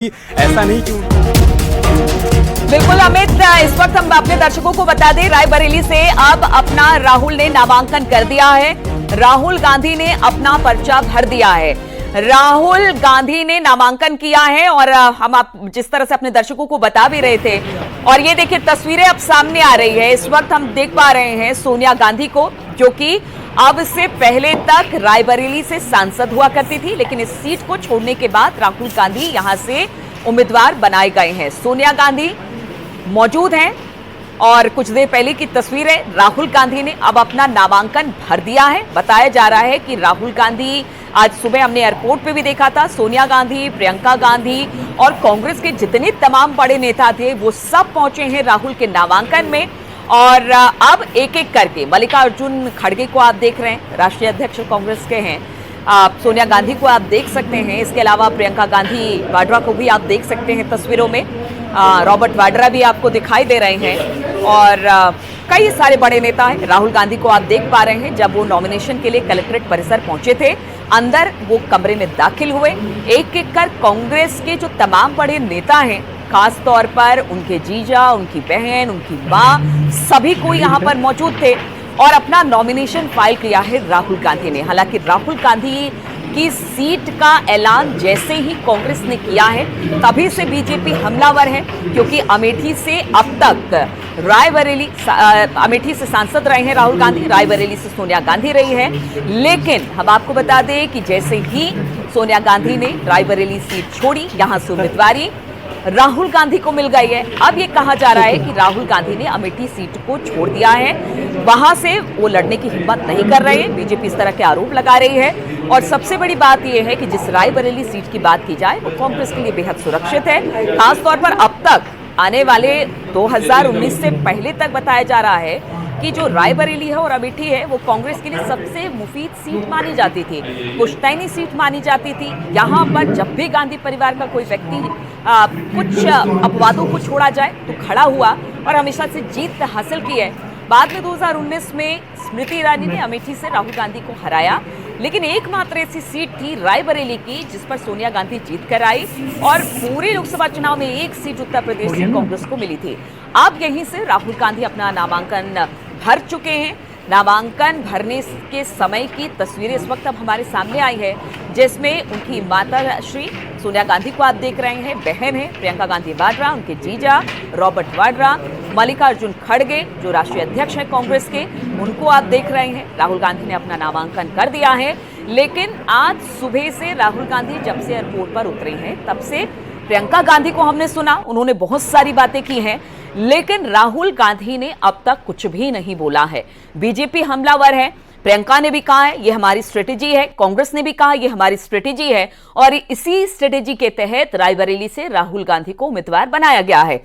ऐसा नहीं क्यों। बिल्कुल अमित, इस वक्त हम अपने दर्शकों को बता दें, रायबरेली से अब अपना राहुल ने नामांकन कर दिया है। राहुल गांधी ने अपना पर्चा भर दिया है। राहुल गांधी ने नामांकन किया है और हम आप जिस तरह से अपने दर्शकों को बता भी रहे थे, और ये देखिए तस्वीरें अब सामने आ रही है। इस वक्त हम देख पा रहे हैं सोनिया गांधी को, जो कि अब से पहले तक रायबरेली से सांसद हुआ करती थी, लेकिन इस सीट को छोड़ने के बाद राहुल गांधी यहां से उम्मीदवार बनाए गए हैं। सोनिया गांधी मौजूद हैं और कुछ देर पहले की तस्वीर है। राहुल गांधी ने अब अपना नामांकन भर दिया है। बताया जा रहा है कि राहुल गांधी, आज सुबह हमने एयरपोर्ट पे भी देखा था, सोनिया गांधी, प्रियंका गांधी और कांग्रेस के जितने तमाम बड़े नेता थे वो सब पहुंचे हैं राहुल के नामांकन में। और अब एक एक करके मल्लिकार्जुन खड़गे को आप देख रहे हैं, राष्ट्रीय अध्यक्ष कांग्रेस के हैं। आप सोनिया गांधी को आप देख सकते हैं, इसके अलावा प्रियंका गांधी वाड्रा को भी आप देख सकते हैं तस्वीरों में। रॉबर्ट वाड्रा भी आपको दिखाई दे रहे हैं और कई सारे बड़े नेता हैं। राहुल गांधी को आप देख पा रहे हैं, जब वो नॉमिनेशन के लिए कलेक्ट्रेट परिसर पहुंचे थे, अंदर वो कमरे में दाखिल हुए। एक एक कर कांग्रेस के जो तमाम बड़े नेता हैं, खास तौर पर उनके जीजा, उनकी बहन, उनकी मां, सभी कोई यहां पर मौजूद थे और अपना नॉमिनेशन फाइल किया है राहुल गांधी ने। हालांकि राहुल गांधी की सीट का ऐलान जैसे ही कांग्रेस ने किया है, तभी से बीजेपी हमलावर है, क्योंकि अमेठी से अब तक अमेठी से सांसद रहे हैं राहुल गांधी, रायबरेली से सोनिया गांधी रही है। लेकिन हम आपको बता दें कि जैसे ही सोनिया गांधी ने रायबरेली सीट छोड़ी, यहां से उम्मीदवारी राहुल गांधी को मिल गई है। अब ये कहा जा रहा है कि राहुल गांधी ने अमेठी सीट को छोड़ दिया है, वहां से वो लड़ने की हिम्मत नहीं कर रहे हैं। बीजेपी इस तरह के आरोप लगा रही है और सबसे बड़ी बात यह है कि जिस रायबरेली सीट की बात की जाए वो कांग्रेस के लिए बेहद सुरक्षित है। खासतौर पर अब तक आने वाले 2019 से पहले तक बताया जा रहा है कि जो रायबरेली है और अमेठी है वो कांग्रेस के लिए सबसे मुफीद सीट मानी जाती थी, पुश्तैनी सीट मानी जाती थी। यहाँ पर जब भी गांधी परिवार का कोई व्यक्ति कुछ अपवादों को छोड़ा जाए तो खड़ा हुआ और हमेशा से जीत हासिल की है। बाद में 2019 में स्मृति ईरानी ने अमेठी से राहुल गांधी को हराया, लेकिन एकमात्र ऐसी सीट थी रायबरेली की जिस पर सोनिया गांधी जीत कर आई और पूरे लोकसभा चुनाव में एक सीट उत्तर प्रदेश से कांग्रेस को मिली थी। अब यहीं से राहुल गांधी अपना नामांकन भर चुके हैं। नामांकन भरने के समय की तस्वीरें इस वक्त अब हमारे सामने आई है, जिसमें उनकी माता श्री सोनिया गांधी को आप देख रहे हैं, बहन है प्रियंका गांधी वाड्रा, उनके जीजा रॉबर्ट वाड्रा, मल्लिकार्जुन खड़गे जो राष्ट्रीय अध्यक्ष हैं कांग्रेस के, उनको आप देख रहे हैं। राहुल गांधी ने अपना नामांकन कर दिया है, लेकिन आज सुबह से राहुल गांधी जब से एयरपोर्ट पर उतरे हैं, तब से प्रियंका गांधी को हमने सुना, उन्होंने बहुत सारी बातें की हैं, लेकिन राहुल गांधी ने अब तक कुछ भी नहीं बोला है। बीजेपी हमलावर है, प्रियंका ने भी कहा है ये हमारी स्ट्रेटेजी है, कांग्रेस ने भी कहा ये हमारी स्ट्रेटेजी है और इसी स्ट्रेटेजी के तहत रायबरेली से राहुल गांधी को उम्मीदवार बनाया गया है।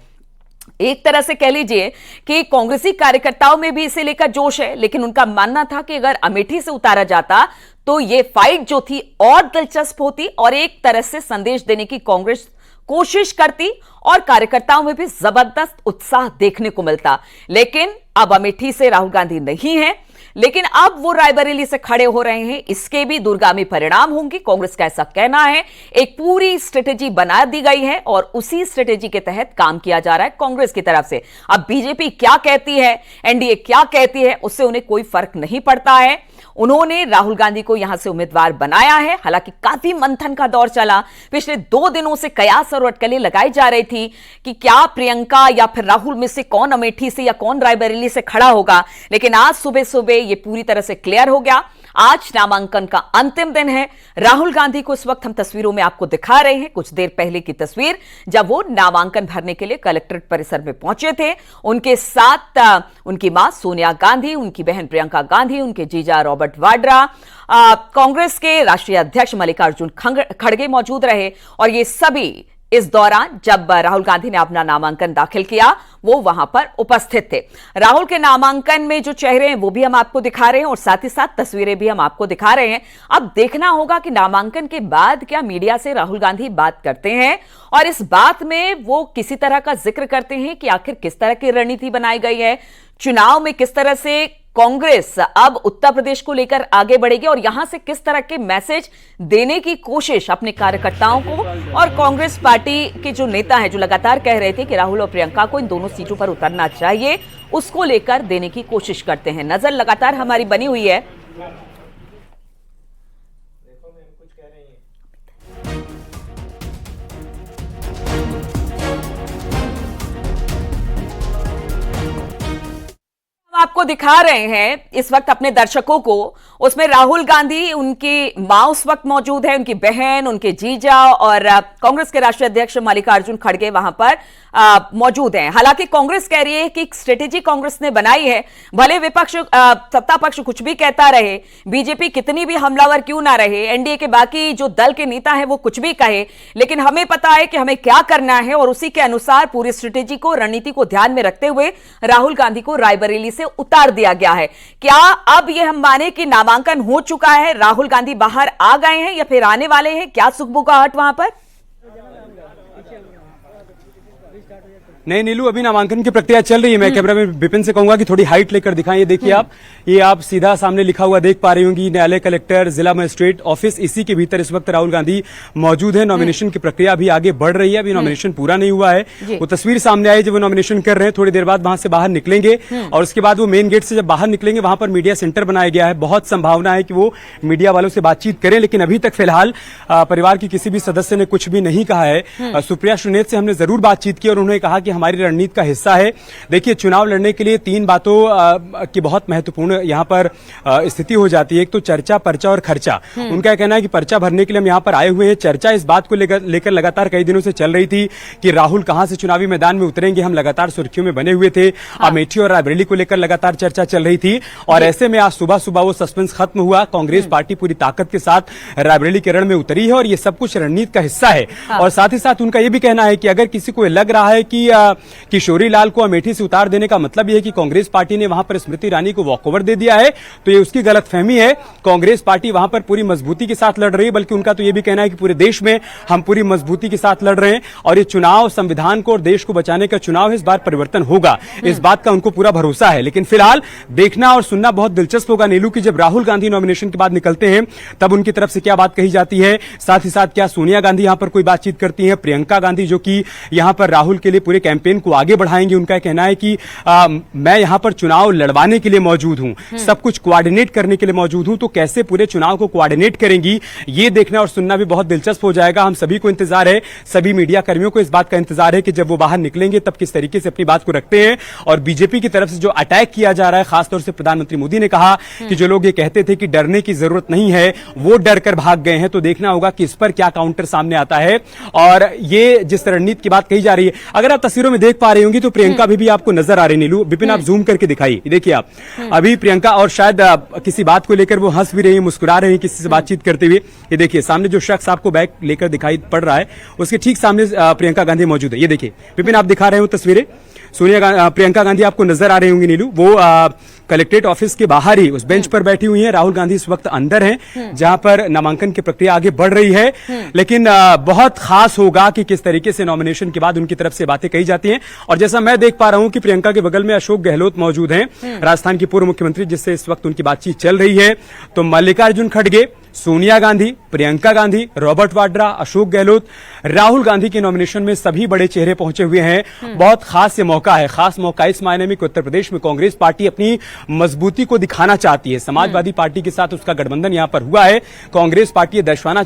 एक तरह से कह लीजिए कि कांग्रेसी कार्यकर्ताओं में भी इसे लेकर जोश है, लेकिन उनका मानना था कि अगर अमेठी से उतारा जाता तो ये फाइट जो थी और दिलचस्प होती और एक तरह से संदेश देने की कांग्रेस कोशिश करती और कार्यकर्ताओं में भी जबरदस्त उत्साह देखने को मिलता। लेकिन अब अमेठी से राहुल गांधी नहीं है, लेकिन अब वो रायबरेली से खड़े हो रहे हैं, इसके भी दूरगामी परिणाम होंगे, कांग्रेस का ऐसा कहना है। एक पूरी स्ट्रेटेजी बना दी गई है और उसी स्ट्रेटेजी के तहत काम किया जा रहा है कांग्रेस की तरफ से। अब बीजेपी क्या कहती है, एनडीए क्या कहती है, उससे उन्हें कोई फर्क नहीं पड़ता है। उन्होंने राहुल गांधी को यहां से उम्मीदवार बनाया है। हालांकि काफी मंथन का दौर चला, पिछले 2 दिनों से कयास और अटकलें लगाई जा रही थी कि क्या प्रियंका या फिर राहुल में से कौन अमेठी से या कौन रायबरेली से खड़ा होगा, लेकिन आज सुबह सुबह ये पूरी तरह से क्लियर हो गया। आज नामांकन का अंतिम दिन है। राहुल गांधी को इस वक्त हम तस्वीरों में आपको दिखा रहे हैं, कुछ देर पहले की तस्वीर जब वो नामांकन भरने के लिए कलेक्ट्रेट परिसर में पहुंचे थे। उनके साथ उनकी मां सोनिया गांधी, उनकी बहन प्रियंका गांधी, उनके जीजा रॉबर्ट वाड्रा, कांग्रेस के राष्ट्रीय अध्यक्ष मल्लिकार्जुन खड़गे मौजूद रहे और ये सभी इस दौरान जब राहुल गांधी ने अपना नामांकन दाखिल किया वो वहां पर उपस्थित थे। राहुल के नामांकन में जो चेहरे हैं वो भी हम आपको दिखा रहे हैं और साथ ही साथ तस्वीरें भी हम आपको दिखा रहे हैं। अब देखना होगा कि नामांकन के बाद क्या मीडिया से राहुल गांधी बात करते हैं और इस बात में वो किसी तरह का जिक्र करते हैं कि आखिर किस तरह की रणनीति बनाई गई है, चुनाव में किस तरह से कांग्रेस अब उत्तर प्रदेश को लेकर आगे बढ़ेगी और यहां से किस तरह के मैसेज देने की कोशिश अपने कार्यकर्ताओं को और कांग्रेस पार्टी के जो नेता हैं जो लगातार कह रहे थे कि राहुल और प्रियंका को इन दोनों सीटों पर उतरना चाहिए, उसको लेकर देने की कोशिश करते हैं। नजर लगातार हमारी बनी हुई है। आपको दिखा रहे हैं इस वक्त अपने दर्शकों को, उसमें राहुल गांधी, उनकी मां उस वक्त मौजूद है, उनकी बहन, उनके जीजा और कांग्रेस के राष्ट्रीय अध्यक्ष मल्लिकार्जुन खड़गे वहां पर मौजूद हैं। हालांकि कांग्रेस कह रही है कि एक स्ट्रेटेजी कांग्रेस ने बनाई है, भले विपक्ष सत्ता पक्ष कुछ भी कहता रहे, बीजेपी कितनी भी हमलावर क्यों ना रहे, एनडीए के बाकी जो दल के नेता हैं वो कुछ भी कहे, लेकिन हमें पता है कि हमें क्या करना है और उसी के अनुसार पूरी स्ट्रेटेजी को, रणनीति को ध्यान में रखते हुए राहुल गांधी को रायबरेली से उतार दिया गया है। क्या अब यह हम माने कि नामांकन हो चुका है, राहुल गांधी बाहर आ गए हैं या फिर आने वाले हैं? क्या सुखबुगाहट वहां पर? नहीं नीलू, अभी नामांकन की प्रक्रिया चल रही है। मैं कैमरा में विपिन से कहूंगा कि थोड़ी हाइट लेकर दिखाएं। ये देखिए ये आप सीधा सामने लिखा हुआ देख पा रही होंगी, न्यायालय, कलेक्टर, जिला मजिस्ट्रेट ऑफिस, इसी के भीतर इस वक्त राहुल गांधी मौजूद है। नॉमिनेशन की प्रक्रिया अभी आगे बढ़ रही है, अभी नॉमिनेशन पूरा नहीं हुआ है। वो तस्वीर सामने आई जब वो नॉमिनेशन कर रहे हैं, थोड़ी देर बाद वहां से बाहर निकलेंगे और उसके बाद वो मेन गेट से जब बाहर निकलेंगे वहां पर मीडिया सेंटर बनाया गया है। बहुत संभावना है कि वो मीडिया वालों से बातचीत करें, लेकिन अभी तक फिलहाल परिवार की किसी भी सदस्य ने कुछ भी नहीं कहा है। सुप्रिया श्रीनेत से हमने जरूर बातचीत की और उन्होंने कहा कि हमारी रणनीति का हिस्सा है। देखिए, चुनाव लड़ने के लिए तीन बातों की बहुत महत्वपूर्ण यहां पर स्थिति हो जाती है। एक तो चर्चा, पर्चा और खर्चा। उनका कहना है कि पर्चा भरने के लिए हम यहां पर आए हुए हैं। चर्चा इस बात को लेकर लगातार कई दिनों से चल रही थी कि राहुल कहां से चुनावी मैदान में उतरेंगे। हम लगातार सुर्खियों में बने हुए थे। अमेठी और रायबरेली को लेकर लगातार चर्चा चल रही थी और ऐसे में आज सुबह सुबह वो सस्पेंस खत्म हुआ। कांग्रेस पार्टी पूरी ताकत के साथ रायबरेली के रण में उतरी है और ये सब कुछ रणनीति का हिस्सा है। और साथ ही साथ उनका यह भी कहना है कि अगर किसी को लग रहा है कि किशोरी लाल को अमेठी से उतार देने का मतलब यह है कि कांग्रेस पार्टी ने वहां पर स्मृति ईरानी को वॉकओवर दे दिया है, तो ये उसकी गलतफहमी है। कांग्रेस पार्टी वहां पर पूरी मजबूती के साथ लड़ रही है, बल्कि उनका तो यह भी कहना है कि पूरे देश में हम पूरी मजबूती के साथ लड़ रहे हैं और ये चुनाव संविधान को और देश को बचाने का चुनाव है। इस बार परिवर्तन होगा, इस बात का उनको पूरा भरोसा है। लेकिन फिलहाल देखना और सुनना बहुत दिलचस्प होगा नीलू की जब राहुल गांधी नॉमिनेशन के बाद निकलते हैं तब उनकी तरफ से क्या बात कही जाती है। साथ ही साथ क्या सोनिया गांधी यहां पर कोई बातचीत करती है, प्रियंका गांधी जो कि यहां पर राहुल के लिए पूरे कैंपेन को आगे बढ़ाएंगे। उनका कहना है कि मैं यहां पर चुनाव लड़वाने के लिए मौजूद हूं, सब कुछ कोऑर्डिनेट करने के लिए मौजूद हूं, तो कैसे पूरे चुनाव को कोऑर्डिनेट करेंगी ये देखना और सुनना भी बहुत दिलचस्प हो जाएगा। हम सभी को इंतजार है, सभी मीडिया कर्मियों को इस बात का इंतजार है कि जब वो बाहर निकलेंगे तब किस तरीके से अपनी बात को रखते हैं। और बीजेपी की तरफ से जो अटैक किया जा रहा है, खासतौर से प्रधानमंत्री मोदी ने कहा कि जो लोग ये कहते थे कि डरने की जरूरत नहीं है वो डर कर भाग गए हैं, तो देखना होगा कि इस पर क्या काउंटर सामने आता है। और ये जिस रणनीति की बात कही जा रही है, अगर आप तस्वीरों में देख पा रही होंगी तो प्रियंका भी आपको नजर आ रही। नीलू, विपिन आप जूम करके दिखाइए, देखिए आप अभी प्रियंका और शायद किसी बात को लेकर वो हंस भी रही है, मुस्कुरा रही है किसी से बातचीत करते हुए। ये देखिए सामने जो शख्स आपको बैग लेकर दिखाई पड़ रहा है उसके ठीक सामने प्रियंका गांधी मौजूद है। ये देखिए विपिन आप दिखा रहे हो तस्वीरें, प्रियंका गांधी आपको नजर आ रही होंगी नीलू, वो कलेक्ट्रेट ऑफिस के बाहर ही उस बेंच पर बैठी हुई हैं। राहुल गांधी इस वक्त अंदर हैं जहां पर नामांकन की प्रक्रिया आगे बढ़ रही है। लेकिन बहुत खास होगा कि किस तरीके से नॉमिनेशन के बाद उनकी तरफ से बातें कही जाती हैं। और जैसा मैं देख पा रहा हूं कि प्रियंका के बगल में अशोक गहलोत मौजूद हैं, राजस्थान के पूर्व मुख्यमंत्री, जिससे इस वक्त उनकी बातचीत चल रही है। तो मल्लिकार्जुन खड़गे, सोनिया गांधी, प्रियंका गांधी, रॉबर्ट वाड्रा, अशोक गहलोत, राहुल गांधी के नॉमिनेशन में सभी बड़े चेहरे पहुंचे हुए हैं। बहुत खास ये मौका है, खास मौका इस मायने में कि उत्तर प्रदेश में कांग्रेस पार्टी अपनी मजबूती को दिखाना चाहती है। समाजवादी पार्टी के साथ उसका गठबंधन यहां पर हुआ है, कांग्रेस पार्टी दर्शाना